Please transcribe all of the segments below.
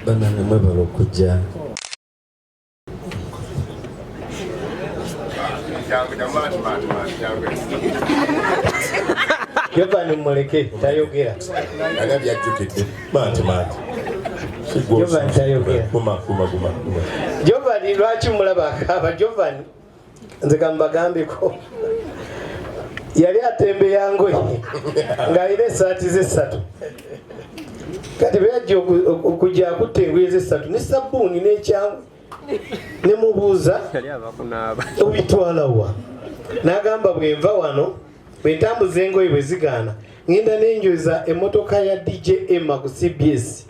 banana mwebalo kujja Giovanni muleke tayogera agabya jukidde mati Giovanni tayogera kuma Giovanni lwaki mulaba akaba Giovanni nze kambagambeko yali atembe yangoye ng'alina essaati ze 3 kati bweyajja okujja akutte engoye ze 3 ne sabbuuni n'ekyangwe ne mubuuza obitwala wa n'agamba bwenva wano bwentambuza engoye bwe zigaana ngenda n'enjoza emmotoka ya DJ Emma ku CBS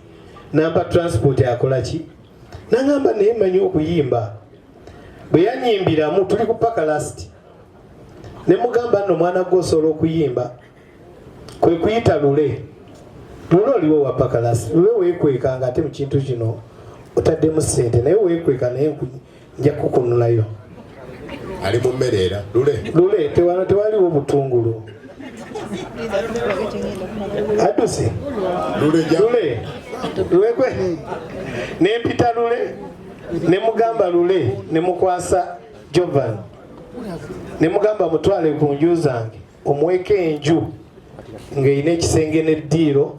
nampa transport akola ki n'agamba naye manyi okuyimba bwe yanyimbiramu tuli ku paka lasti ne mugamba nno mwana gwe osobola okuyimba kwe kuyita lule oliwo wa paka lasti lule weekwekanga ate mu kintu kino otaddemu ssente naye weekweka naye nja kukunulayo ali mu mmere era lule tewaliwo butungulu adusi lule kwe nempita lule ne mugamba lule ne mukwasa Giovanni ne mugamba mutwale ku nju zange omweke enju ng'erina ekisenge n'eddiiro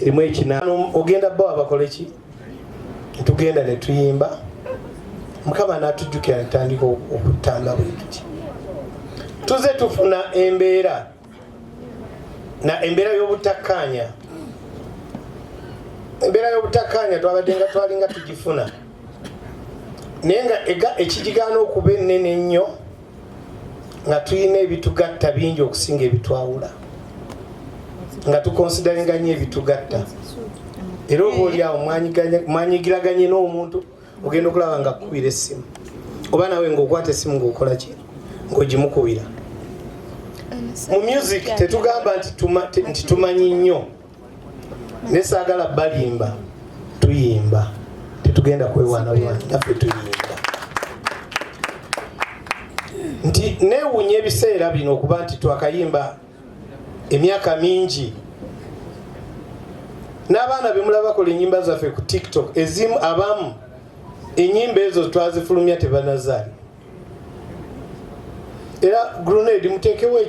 erimu ekinaano ogenda bba abakole ki tugenda ne tuyimba Mukama n'atujjukira netandika okutamba bwe tuti tuze tufuna embeera y'obutakkaanya twabadde nga twalinga tugifuna naye nga ekigigaana okuba ennene ennyo nga tulina ebitugatta bingi okusinga ebitwawula nga tukonsidaringa nnyo ebitugatta era oba oli awo mwanyigiraganye n'omuntu ogenda okulaba nga akukubira essimu oba nawe ng'okwata essimu ng'okola ki ng'ogimukubira mu music tetugamba nti tumanyi nnyo naye saagala balimba tuyimba tetugenda kwewaana naffe tuyimba nti neewuunya ebiseera bino okuba nti twakayimba emyaka mingi n'abaana bemulaba bakola ennyimba zaffe ku TikTok ezimu abamu ennyimba ezo twazifulumya tebanazaali era Grenade muteekewo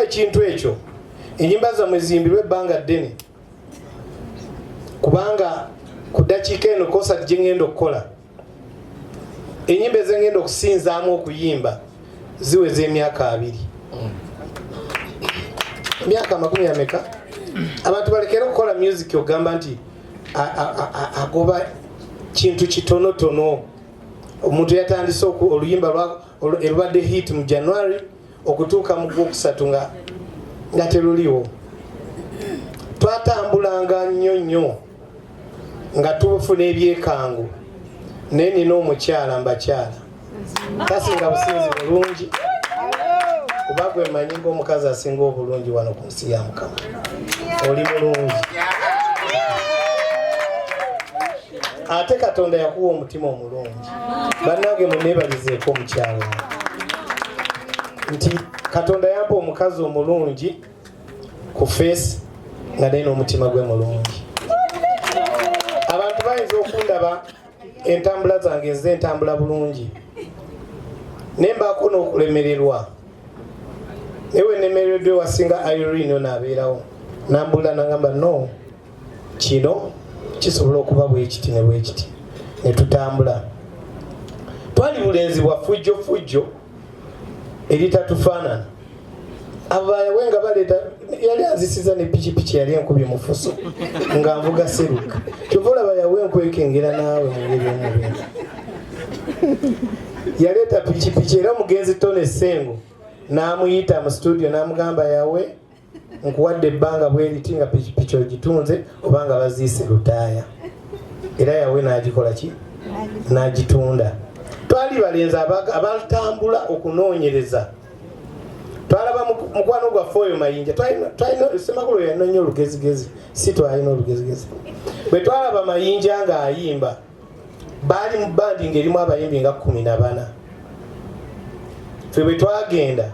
ekintu ekyo ennyimba zammwe ziyimbirwe ebbanga ddene kubanga ku ddakiika eno concert gye ngenda okukola ennyimba ezengenda okusinzaamu okuyimba ziweza emyaka 2 emyaka 20 ameka abantu balekere okukola music ogamba nti agoba kintu kitonotono omuntu yatandise oluyimba erubadde hit mu January okutuuka mu Gwokusatu nga teruliwo twatambulanga nnyo nga tufuna ebyekangu naye nina omukyala mbakyala tasinga businzi bulungi kuba gwe manyi ng'omukazi asinga obulungi wano ku nsi ya Mukama oli mulungi ate Katonda yakuwa omutima omulungi bannange muneebalizeeko omukyala nti Katonda yampa omukazi omulungi ku face nga naye n'omutima gwe mulungi abantu bayinza okundaba entambula zange nze entambula bulungi naye mbaako n'okulemererwa naye wenemereddwe wasinga Irene n'abeerawo nambula nagamba no kino kisobola okuba bwekiti ne bwekiti ne tutambula twali bulenzi bwa fujjo eritatufaanana abayawe nga baleeta yali azisiza ne pikipiki yali enkubye mufuso nga nvuga seruka kyova olaba yawe enkwekengera naawe mu ngeri omubi yaleeta pikipiki era omugenzi Tone Sengo n'amuyita mu studio n'amugamba yawe nkuwadde ebbanga bweriti nga pikipiki ogitunze obanga baziise lutaaya era yawe n'agikola ki n'agitunda twali balenzi abatambula okunoonyereza twalaba mukwano gwaffe oyo Mayinja twalina Semakulu yanoonya olugezigezi si twalina olugezigezi bwe twalaba Mayinja ng'ayimba baali mu bandi ng'erimu abayimbi nga 14 ffe bwe twagenda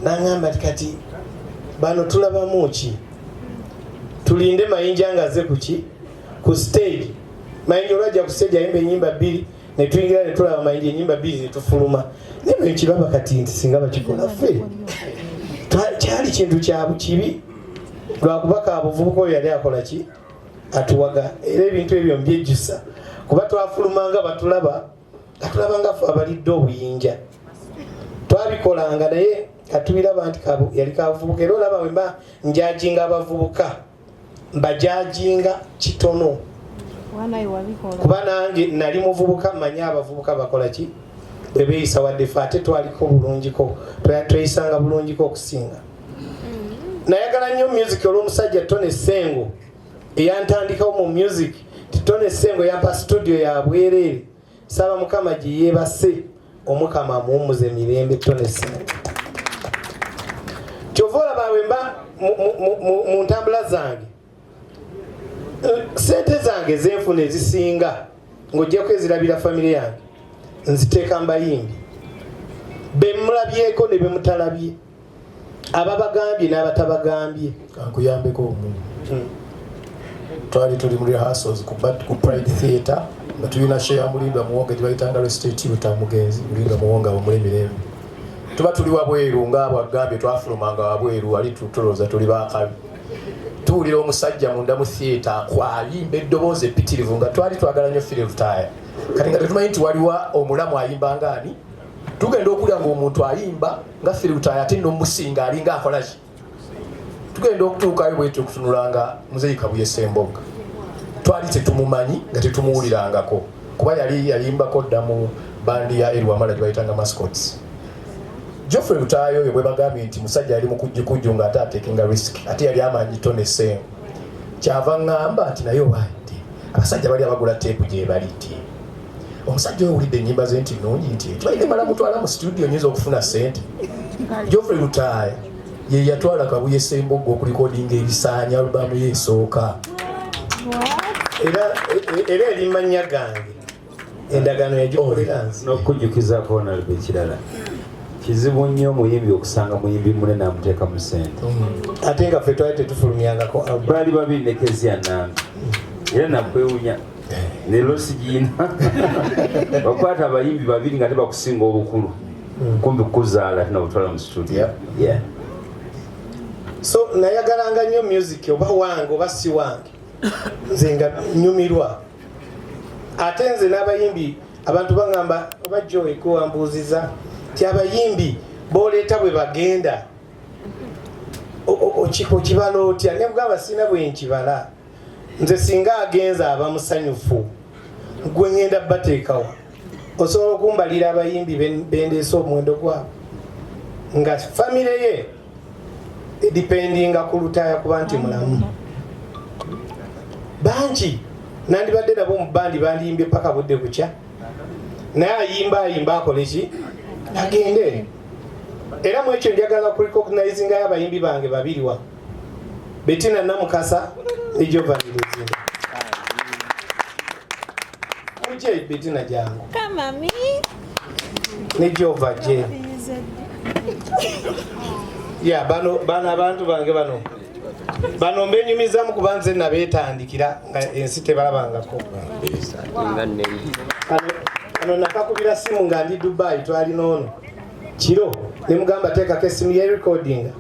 n'aŋŋamba kati bano tulabamu ki tulinde Mayinja ngaze kuki ku stage. Mayinja olwajja ku stage ayimba ennyimba 2 ne tuyingira ne tulaba Mayinja ennyimba 2 ne tufuluma. Naye ekibaba kati nti singa bakikola ffe. Kyali kintu kya bukibi lwakubaka abuvubuka oyo yali akola ki atuwaga era ebintu ebyo mbyejjusa kuba twafulumanga batulaba nga ffe abalidde obuyinja twabikolanga naye katubiraba nti yali kavubuka era olaba wemba njajinga abavubuka mbajajinga kitono kuba nange nali muvubuka manye abavubuka bakola ki bebeeyisa wadde fe ate twaliko bulungiko tweyisanga bulungiko okusinga. Nayagala nnyo music olw'omusajja Tony Sengo eyantandikawo mu music. Tony Sengo yampa studio ya bwereere saba mukama gye yeebase omukama muwummuze mirembe Tony Sengo. Kyova olaba wemba mu ntambula zange sente zange zenfuna ezisinga ng'ojjako ezirabira famire yange nziteeka mbayimbi be mulabyeko ne be mutalabye ababagambye n'abatabagambye. Kankuyambeko omuntu twali tuli mu rehearsals ku Pride Theatre nga tulina share Mulindwa Muwonga gye bayitanga Restate Utamugenzi Mulindwa Muwonga omuli mirembe tuba tuli wabweru ng'abagambye twafulumanga wabweru wali tutoloza tuli bakabi tuwulira omusajja munda mu theatre akwayimba eddoboozi epitirivu nga twali twagala nnyo Phil Rutaya kati nga tetumanyi nti waliwo omulamu ayimba ngaani tugenda okulya ng'omuntu ayimba nga Phil Rutaya ate n'omusinga alinga akola ki tugenda okutuukayo bwetyo okutunulanga Muzeeyi Kabuye Ssembogga twali tetumumanyi nga tetumuwulirangako kuba yali yayimbako dda mu bandi ya Elwamala gye bayitanga Mascots. Geoffrey Rutaya oyo bwe bagambye nti musajja yali mukujjukujju ng'ate ateekenga risk ate yali amanyi Tony Sengo kyava ŋŋamba nti naye owaadde abasajja bali abagula teepu gye bali nti omusajja oyo owulidde ennyimba ze nti nnungi nti tubalire mala mutwala mu studio nyinza okufuna ssente. Geoffrey Rutaya ye yatwala Kabuye Ssembogga okulikodinga ebisaanya alubamu ye esooka era erimanya gange endagaano yagikolera nzi n'okujjukizako Honorable Kirala kizibu nnyo muyimbi okusanga muyimbi munene amuteeka mu ssente ate nga ffe twali tetufulumyangako baali babiri ne Kezia Nambi era nakwewunya leero sigiina bakwata abayimbi babiri nga tebakusinga obukulu kumbi kuzaala tinabutwala mu studio. So nayagalanga nnyo music oba wange oba si wange nze nga nyumirwa ate nze n'abayimbi abantu baŋŋamba oba Joe kuwambuuziza ti abayimbi booleeta bwe bagenda okibala otya ne mugamba sina bwe nkibala nze singa agenza aba musanyufu gwe ngenda bateekawo osobola okumbalira abayimbi bendeesa omuwendo gwabwe nga famire ye edipendinga ku Lutaya kuba nti mulamu bangi nandibadde nabo mu bandi bandiyimbye paka budde bukya naye ayimba akole ki agende era mu ekyo njagala kurecognizinga abayimbi bange babiri wa Bettina Namukasa ne Giovanni Luzinda. Muje Bettina jangu kama mi ne Giovanni ya bano abantu bange bano mbenyumizamu kuba nze nabeetandikira nga ensi tebalabangako. Ano nakakubira simu nga ndi Dubai twalina ono kiro ne mugamba teekako essimu ya recording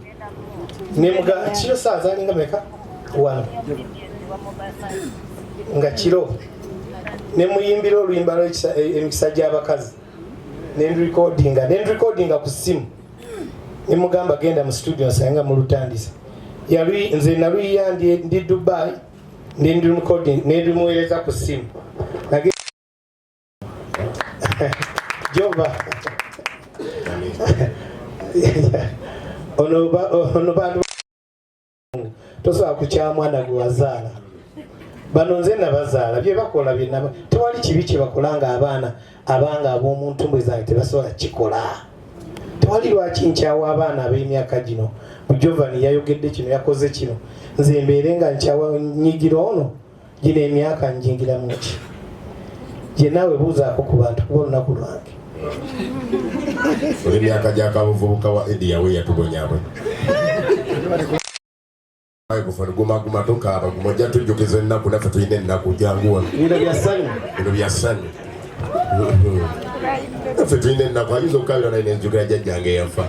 ne mugamba kiro saa zalinga meka wano nga kiro ne muyimbira oluyimba emikisa gy'abakazi ne recordinga ku simu ne mugamba genda mu studio nsanga mu lutandisa yali nze naluyiya ndi Dubai ndi recording ne ndimuweereza ku simu Jova ono bantu tosobola kukya mwana gwe wazaala bano nze nabazaala bye bakola byonna tewali kibi kye bakola nga abaana abanga ab'omuntu mbwe zange tebasobola kikola tewali lwaki nkyawa abaana ab'emyaka gino Giovanni yayogedde kino yakoze kino nze mbeere nga nkyawa nyigira ono gino emyaka njingiramu ki ye naawe buuzaako ku bantu kuba olunaku lwange Oli myaka gy'akabuvubuka wa Eddie yawe yatugonyabwe kufuna guma tokaaba gumojja tujjukiza ennaku naffe tulina ennaku janguwa bino byasanyu bino byasanyu naffe tulina ennaku ayinza okukabira naye nenzukira jjajjange yafa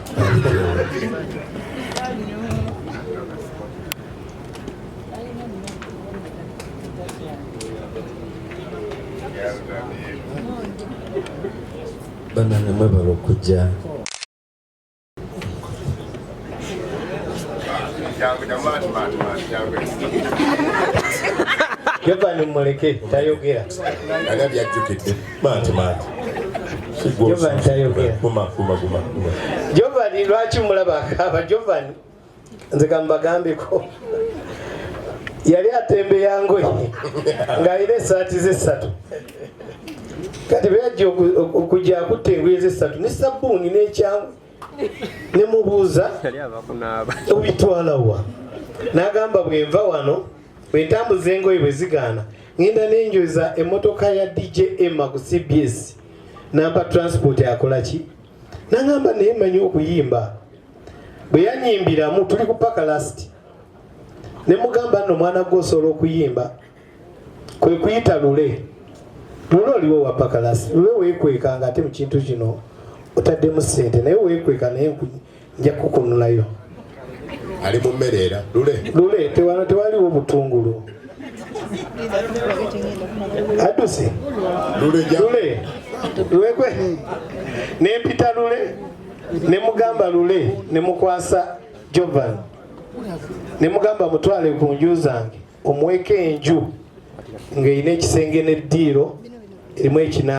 banana mwebala okujja Jovan muleke tayogera ana byajjukidde manti Jovan tayogera guma Jovan lwaki mulaba akaba Jovan nze kambagambeko yali atembeya ngoye ng'alina esaati ze 3 kati bweyajja okujja akutta engoye ze 3 ne sabbuuni n'ekyangu ne mubuuza obitwala wa n'agamba bwenva wano bwentambuza engoye bwe zigaana ngenda n'enjoza emmotoka ya DJ Emma ku CBS nampa transport akola ki n'agamba naye manyi okuyimba bwe yanyimbiramu tuli ku paka last ne mugamba nno mwana gwe osobola okuyimba kwe kuyita lule oliwo wa paka last lule weekwekanga ate mu kintu kino otaddemu ssente naye weekweka naye nja kukunulayo ali mu mmere era lule tewaliwo butungulu adduse lule lwekwe nempita lule ne mugamba lule ne mukwasa Jovan ne mugamba mutwale ku nju zange omweke enju ng'erina ekisenge n'eddiiro erimu ekina